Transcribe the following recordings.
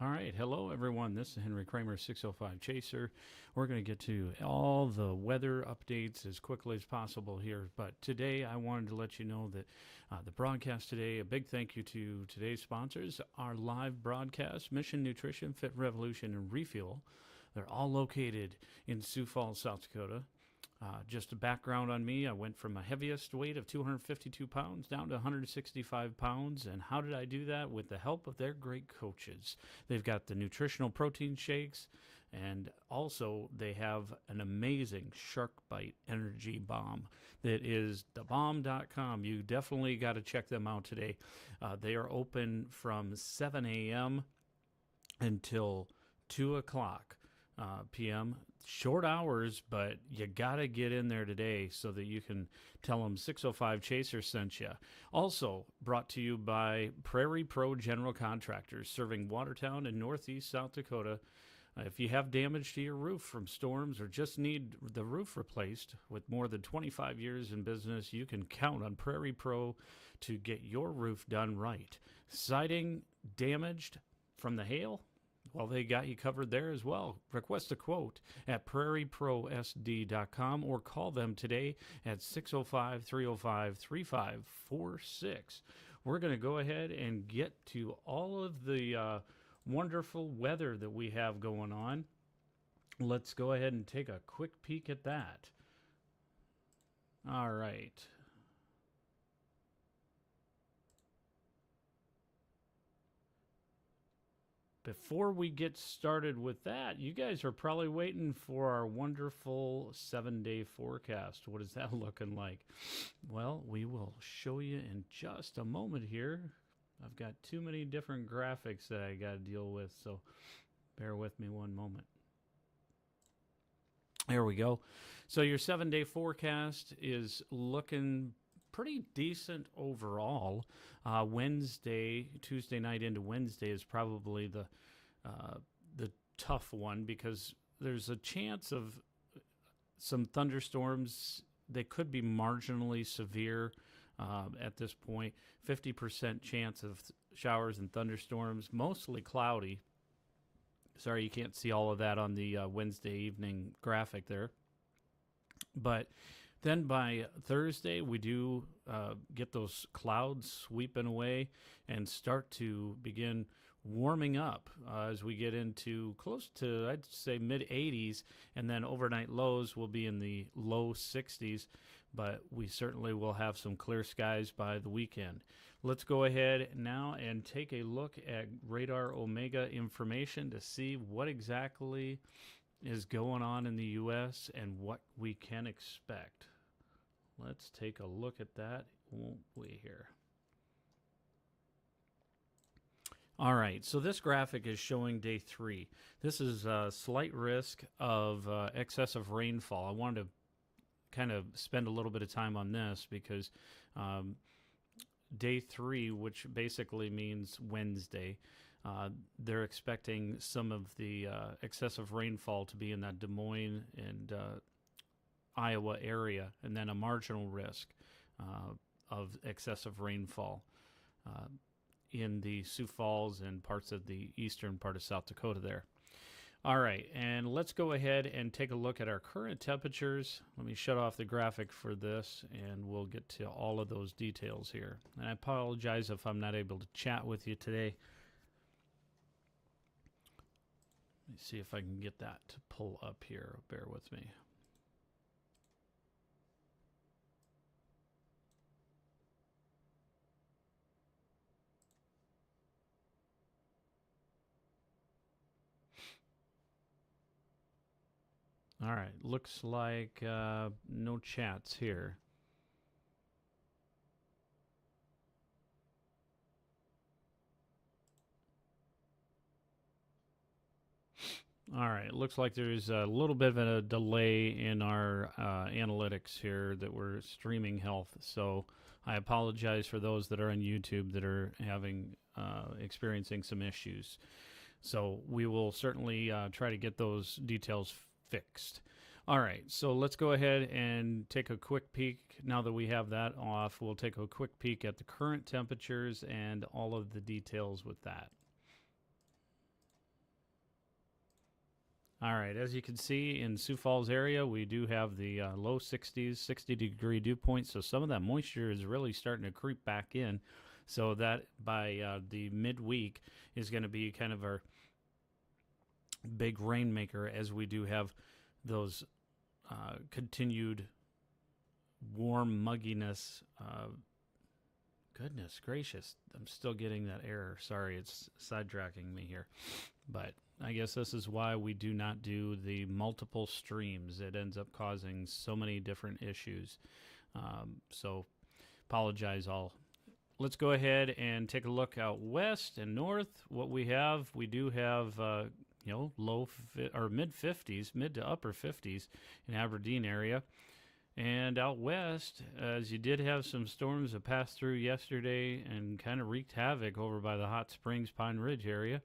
All right. Hello, everyone. This is Henry Kramer, 605 Chaser. We're going to get to all the weather updates as quickly as possible here. But today, I wanted to let you know that the broadcast today, a big thank you to today's sponsors, our live broadcast, Mission Nutrition, Fit Revolution, and Refuel. They're all located in Sioux Falls, South Dakota. Just a background on me, I went from a heaviest weight of 252 pounds down to 165 pounds. And how did I do that? With the help of their great coaches. They've got the nutritional protein shakes, and also they have an amazing Shark Bite Energy Bomb that is thebomb.com. You definitely got to check them out today. They are open from 7 a.m. until 2 o'clock p.m. Short hours, but you got to get in there today so that you can tell them 605 Chaser sent you. Also brought to you by Prairie Pro General Contractors, serving Watertown and northeast South Dakota. If you have damage to your roof from storms or just need the roof replaced, with more than 25 years in business, you can count on Prairie Pro to get your roof done right. Siding damaged from the hail? Well, they got you covered there as well. Request a quote at prairieprosd.com or call them today at 605-305-3546. We're going to go ahead and get to all of the wonderful weather that we have going on. Let's go ahead and take a quick peek at that. All right. Before we get started with that, you guys are probably waiting for our wonderful 7-day forecast. What is that looking like? Well, we will show you in just a moment here. I've got too many different graphics that I got to deal with, so bear with me one moment. There we go. So your 7-day forecast is looking pretty decent overall. Wednesday, Tuesday night into Wednesday is probably the tough one because there's a chance of some thunderstorms. They could be marginally severe at this point. 50% chance of showers and thunderstorms, mostly cloudy. Sorry, you can't see all of that on the Wednesday evening graphic there. But then by Thursday, we do get those clouds sweeping away and start to begin warming up as we get into close to, I'd say, mid-80s, and then overnight lows will be in the low 60s, but we certainly will have some clear skies by the weekend. Let's go ahead now and take a look at Radar Omega information to see what exactly is going on in the U.S. and what we can expect. Let's take a look at that, won't we, here? All right, so this graphic is showing day 3. This is a slight risk of excessive rainfall. I wanted to kind of spend a little bit of time on this because day 3, which basically means Wednesday, they're expecting some of the excessive rainfall to be in that Des Moines and Iowa area, and then a marginal risk of excessive rainfall in the Sioux Falls and parts of the eastern part of South Dakota there. All right, and let's go ahead and take a look at our current temperatures. Let me shut off the graphic for this, and we'll get to all of those details here. And I apologize if I'm not able to chat with you today. Let me see if I can get that to pull up here. Bear with me. All right, looks like no chats here. All right, looks like there's a little bit of a delay in our analytics here that we're streaming health. So I apologize for those that are on YouTube that are having experiencing some issues. So we will certainly try to get those details fixed. All right, so let's go ahead and take a quick peek. Now that we have that off, we'll take a quick peek at the current temperatures and all of the details with that. All right, as you can see in Sioux Falls area, we do have the low 60s, 60-degree dew point, so some of that moisture is really starting to creep back in, so that by the midweek is going to be kind of our big rainmaker, as we do have those continued warm mugginess. Goodness gracious, I'm still getting that error. Sorry, it's sidetracking me here. But I guess this is why we do not do the multiple streams. It ends up causing so many different issues. So apologize all. Let's go ahead and take a look out west and north. What we do have low or mid 50s, mid to upper 50s in Aberdeen area. And out west, as you did have some storms that passed through yesterday and kind of wreaked havoc over by the Hot Springs, Pine Ridge area,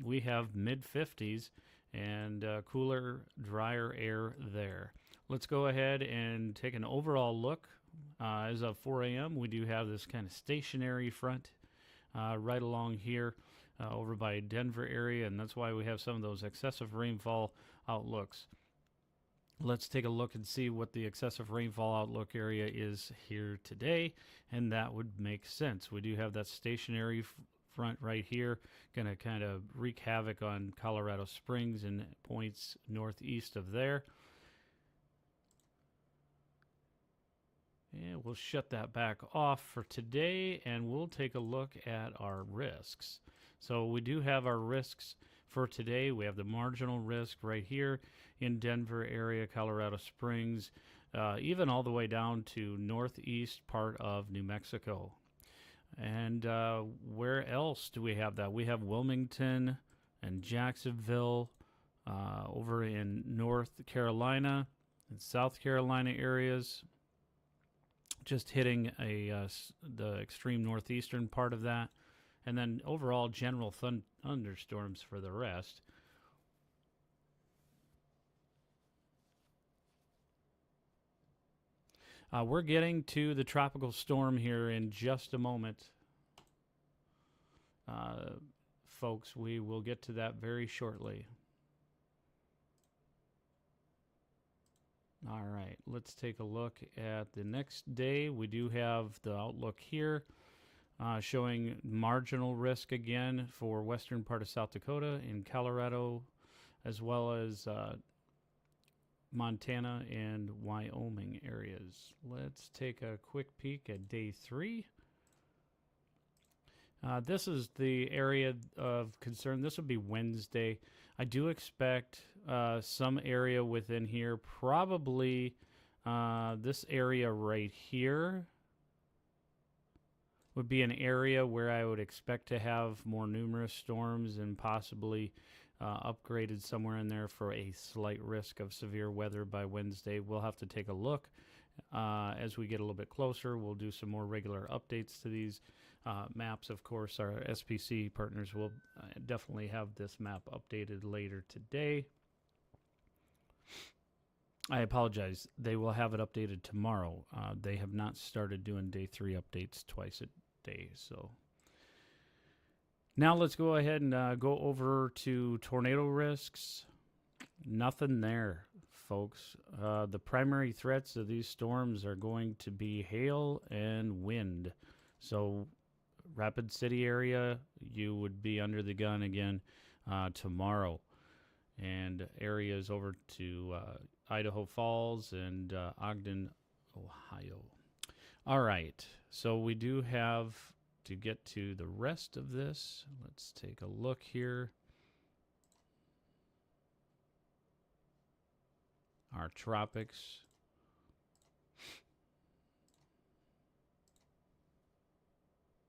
we have mid 50s and cooler, drier air there. Let's go ahead and take an overall look. As of 4 a.m., we do have this kind of stationary front right along here over by Denver area, and that's why we have some of those excessive rainfall outlooks. Let's take a look and see what the excessive rainfall outlook area is here today, and that would make sense. We do have that stationary front right here, going to kind of wreak havoc on Colorado Springs and points northeast of there. And we'll shut that back off for today, and we'll take a look at our risks. So we do have our risks for today. We have the marginal risk right here in Denver area, Colorado Springs, even all the way down to northeast part of New Mexico. And where else do we have that? We have Wilmington and Jacksonville over in North Carolina and South Carolina areas, just hitting the extreme northeastern part of that. And then overall general thunderstorms for the rest. We're getting to the tropical storm here in just a moment. Folks, we will get to that very shortly. All right, let's take a look at the next day. We do have the outlook here showing marginal risk again for western part of South Dakota, in Colorado, as well as Montana and Wyoming areas. Let's take a quick peek at day 3. This is the area of concern. This will be Wednesday. I do expect some area within here, probably this area right here would be an area where I would expect to have more numerous storms and possibly upgraded somewhere in there for a slight risk of severe weather by Wednesday. We'll have to take a look as we get a little bit closer. We'll do some more regular updates to these maps. Of course, our SPC partners will definitely have this map updated later today. I apologize. They will have it updated tomorrow. They have not started doing day 3 updates twice a day. So now let's go ahead and go over to tornado risks. Nothing there, folks. The primary threats of these storms are going to be hail and wind. So Rapid City area, you would be under the gun again tomorrow. And areas over to Idaho Falls and Ogden, Ohio. All right, so we do have to get to the rest of this. Let's take a look here. Our tropics.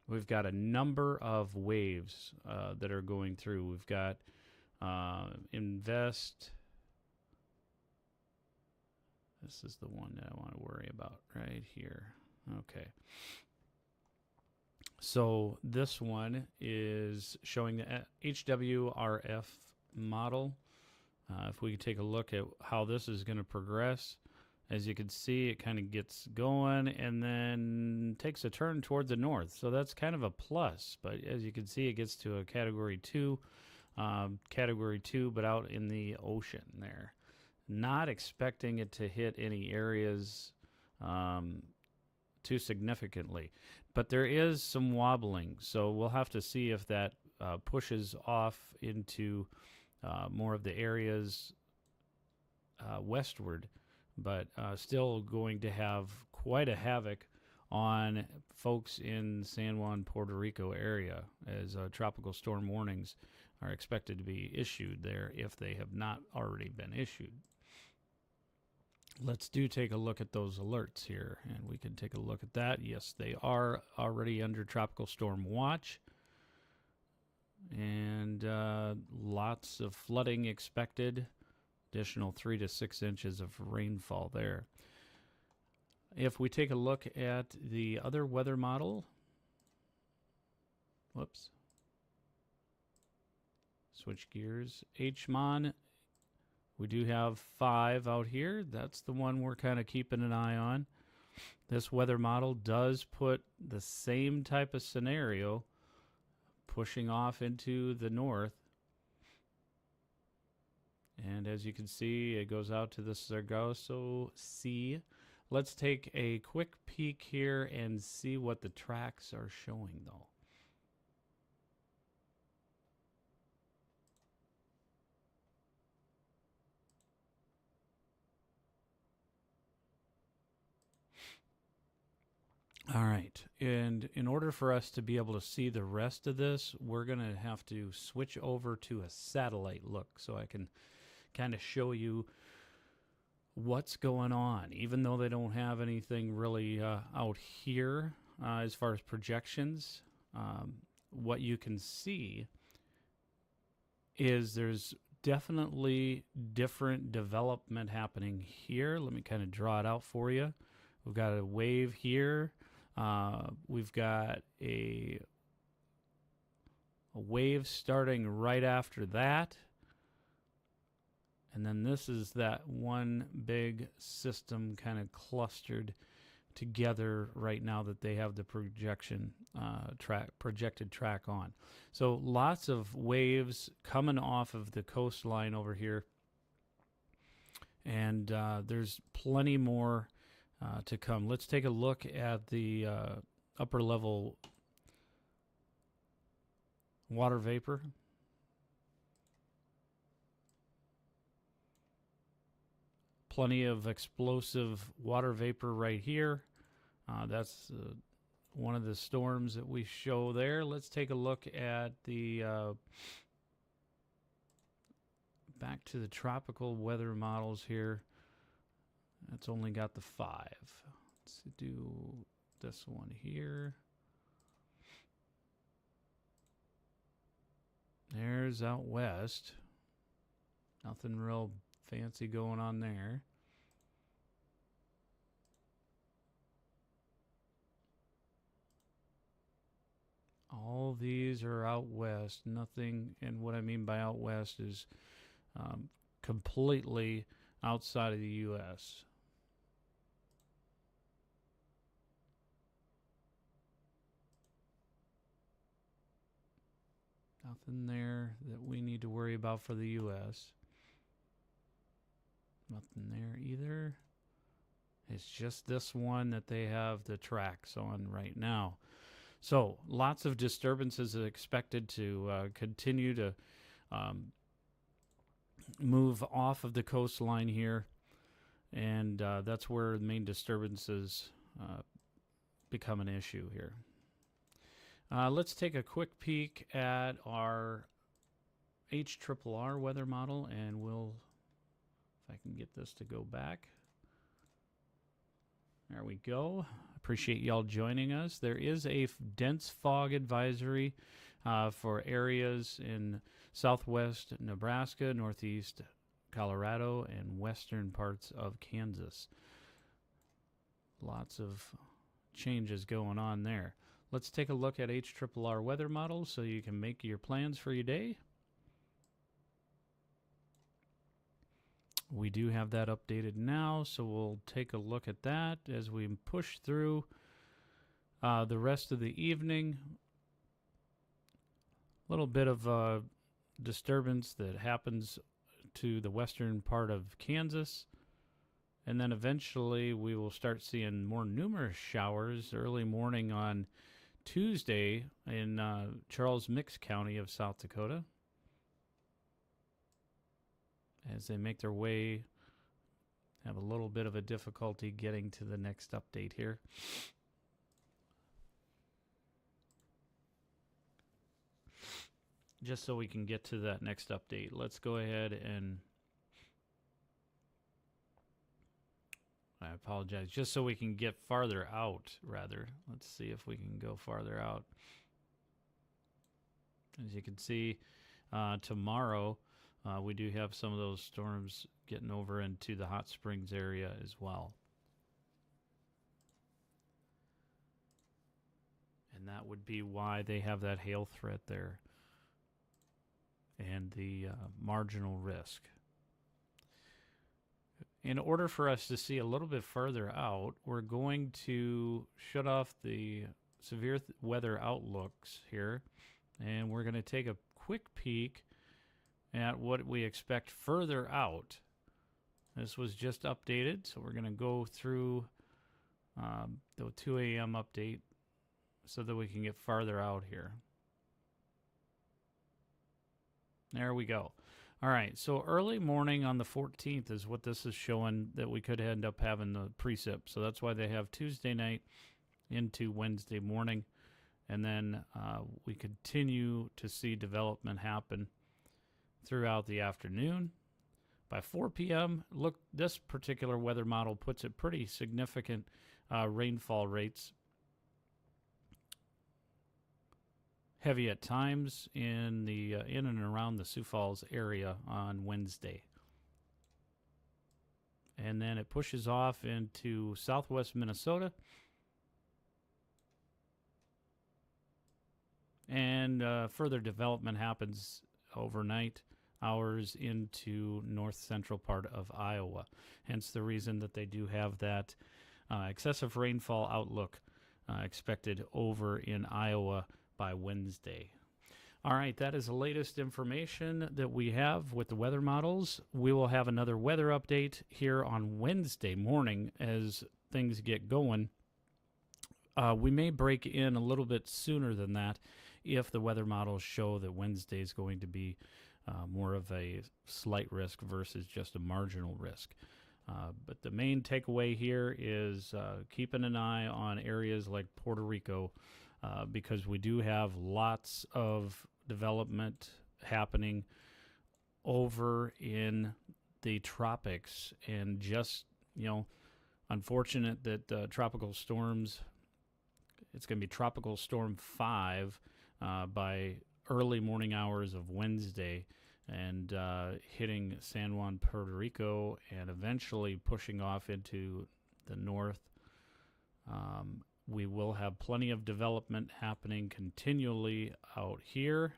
We've got a number of waves that are going through. We've got Invest. This is the one that I want to worry about right here. Okay. So this one is showing the HWRF model. If we could take a look at how this is going to progress. As you can see, it kind of gets going and then takes a turn toward the north. So that's kind of a plus. But as you can see, it gets to a Category 2 Category 2, but out in the ocean there. Not expecting it to hit any areas too significantly, but there is some wobbling, so we'll have to see if that pushes off into more of the areas westward, but still going to have quite a havoc on folks in San Juan, Puerto Rico area, as tropical storm warnings are expected to be issued there if they have not already been issued. Let's take a look at those alerts here, and we can take a look at that. Yes, they are already under tropical storm watch, and lots of flooding expected. Additional 3 to 6 inches of rainfall there. If we take a look at the other weather model, switch gears, HMON, we do have 5 out here. That's the one we're kind of keeping an eye on. This weather model does put the same type of scenario pushing off into the north. And as you can see, it goes out to the Sargasso Sea. Let's take a quick peek here and see what the tracks are showing, though. All right, and in order for us to be able to see the rest of this, we're going to have to switch over to a satellite look so I can kind of show you what's going on, even though they don't have anything really out here as far as projections. What you can see is there's definitely different development happening here. Let me kind of draw it out for you. We've got a wave here. We've got a wave starting right after that. And then this is that one big system kind of clustered together right now that they have the projected track on. So lots of waves coming off of the coastline over here. And there's plenty more to come. Let's take a look at the upper level water vapor. Plenty of explosive water vapor right here. That's one of the storms that we show there. Let's take a look at the back to the tropical weather models here. That's only got the 5. Let's do this one here. There's out west. Nothing real fancy going on there. All these are out west. Nothing, and what I mean by out west is completely outside of the U.S. Nothing there that we need to worry about for the U.S. Nothing there either. It's just this one that they have the tracks on right now. So lots of disturbances are expected to continue to move off of the coastline here. And that's where the main disturbances become an issue here. Let's take a quick peek at our HRRR weather model, and we'll, if I can get this to go back. There we go. Appreciate y'all joining us. There is a dense fog advisory for areas in southwest Nebraska, northeast Colorado, and western parts of Kansas. Lots of changes going on there. Let's take a look at HRRR weather models so you can make your plans for your day. We do have that updated now, so we'll take a look at that as we push through the rest of the evening. A little bit of disturbance that happens to the western part of Kansas. And then eventually we will start seeing more numerous showers early morning on Tuesday in Charles Mix County of South Dakota as they make their way. Have a little bit of a difficulty getting to the next update here. Just so we can get to that next update, let's go ahead and I apologize. Just so we can get farther out, rather. Let's see if we can go farther out. As you can see, tomorrow we do have some of those storms getting over into the Hot Springs area as well. And that would be why they have that hail threat there and the marginal risk. In order for us to see a little bit further out, we're going to shut off the severe weather outlooks here, and we're going to take a quick peek at what we expect further out. This was just updated, so we're going to go through the 2 a.m. update so that we can get farther out here. There we go. All right, so early morning on the 14th is what this is showing that we could end up having the precip. So that's why they have Tuesday night into Wednesday morning. And then we continue to see development happen throughout the afternoon. By 4 p.m., look, this particular weather model puts it pretty significant rainfall rates. Heavy at times in the in and around the Sioux Falls area on Wednesday. And then it pushes off into southwest Minnesota. And further development happens overnight hours into north central part of Iowa. Hence the reason that they do have that excessive rainfall outlook expected over in Iowa by Wednesday. All right, that is the latest information that we have with the weather models. We will have another weather update here on Wednesday morning as things get going. We may break in a little bit sooner than that if the weather models show that Wednesday is going to be more of a slight risk versus just a marginal risk. But the main takeaway here is keeping an eye on areas like Puerto Rico because we do have lots of development happening over in the tropics, and just, unfortunate that tropical storms, it's going to be Tropical Storm 5 by early morning hours of Wednesday, and hitting San Juan, Puerto Rico, and eventually pushing off into the north. We will have plenty of development happening continually out here,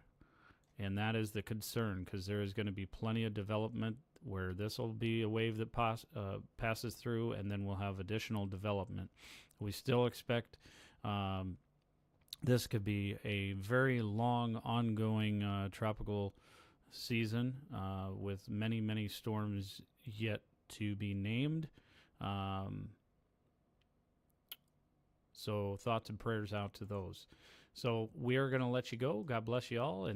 and that is the concern, because there is going to be plenty of development where this will be a wave that passes through, and then we'll have additional development. We still expect this could be a very long, ongoing tropical season with many, many storms yet to be named. So thoughts and prayers out to those. So we are going to let you go. God bless you all. And